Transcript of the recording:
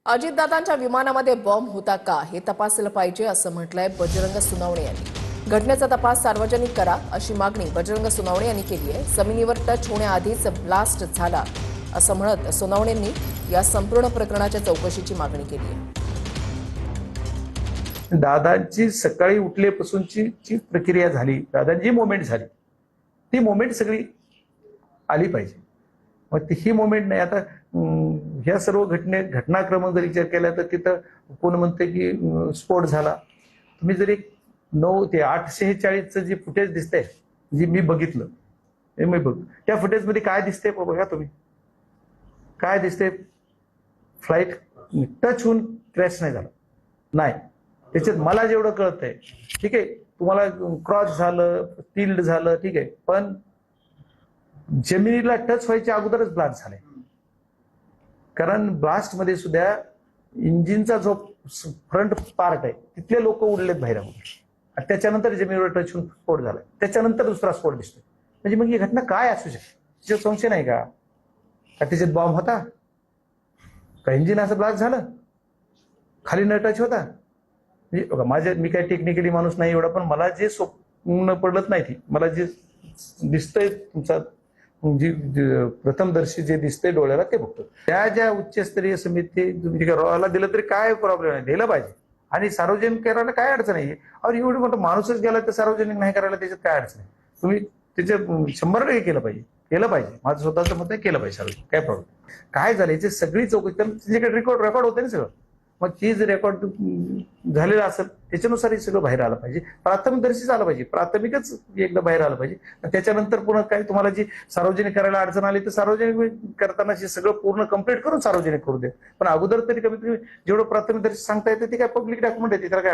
अजितदादांच्या विमानामध्ये बॉम्ब होता का हे तपासलं पाहिजे असं म्हटलंय बजरंग सोनवणे यांनी। घटनेचा तपास सार्वजनिक करा अशी मागणी बजरंग सोनवणे यांनी केली आहे। जमिनीवर टच होण्याआधीच ब्लास्ट झाला असं म्हणत सोनवणेंनी या संपूर्ण प्रकरणाच्या चौकशीची मागणी केली आहे। दादांची सकाळी उठल्यापासूनची जी प्रक्रिया झाली, दादांची मोमेंट झाली, ती मोमेंट सगळी आली पाहिजे। मग ही मोमेंट नाही। आता ह्या सर्व घटनाक्रम जर विचार केला तर तिथं कोण म्हणते की स्फोट झाला। तुम्ही जरी 9 ते 8:46चं जे फुटेज दिसतंय, जे मी बघितलं, त्या फुटेजमध्ये काय दिसतंय बघा तुम्ही, काय दिसतंय? फ्लाईट टच होऊन क्रॅश नाही झाला, नाही। त्याच्यात मला जेवढं कळतंय, ठीक आहे, तुम्हाला क्रॉस झालं, टिल्ड झालं, ठीक आहे, पण जमिनीला टच व्हायच्या अगोदरच ब्लास्ट झालाय। कारण ब्लास्ट मध्ये सुद्धा इंजिनचा जो फ्रंट पार्ट आहे तिथले लोक उडलेत बाहेर अगोदर, त्याच्यानंतर जमिनीवर टच होऊन स्फोट झालाय, त्याच्यानंतर दुसरा स्फोट दिसतोय। म्हणजे मग ही घटना काय असू शकते? त्याच्यात संशय नाही का त्याच्यात बॉम्ब होता का? इंजिन असं ब्लास्ट झालं, खाली न टच होता? म्हणजे मी काय टेक्निकली माणूस नाही एवढा, पण मला जे स्वप्न पडत नाही, ती मला जे दिसतंय तुमचा प्रथमदर्शी जे दिसतंय डोळ्याला ते बघतो। त्या ज्या उच्चस्तरीय समिती रॉला दिलं तरी काय प्रॉब्लेम नाही, दिलं पाहिजे। आणि सार्वजनिक करायला काय अडचण आहे? और एवढं मोठं माणूसच गेला तर सार्वजनिक नाही करायला त्याच्यात काय अडचण आहे? तुम्ही त्याच्यात 100% केलं पाहिजे, माझं स्वतःचं मत आहे, केलं पाहिजे सार्वजनिक, काय प्रॉब्लेम? काय झालं याची सगळी चौकशी, त्याच्याकडे रेकॉर्ड होते ना सगळं। मग ती जर रेकॉर्ड झालेलं असेल त्याच्यानुसार हे सगळं बाहेर आलं पाहिजे, प्राथमिकदर्शीच आलं पाहिजे, प्राथमिकच एकदा बाहेर आलं पाहिजे। त्याच्यानंतर पुन्हा काय तुम्हाला जी सार्वजनिक करायला अडचण आली तर सार्वजनिक करताना सगळं पूर्ण कंप्लीट करून सार्वजनिक करू दे, पण अगोदर तरी कमीत कमी जेवढं प्राथमिकदर्शी सांगता येते ते काय पब्लिक डॉक्युमेंट आहे, त्याला काय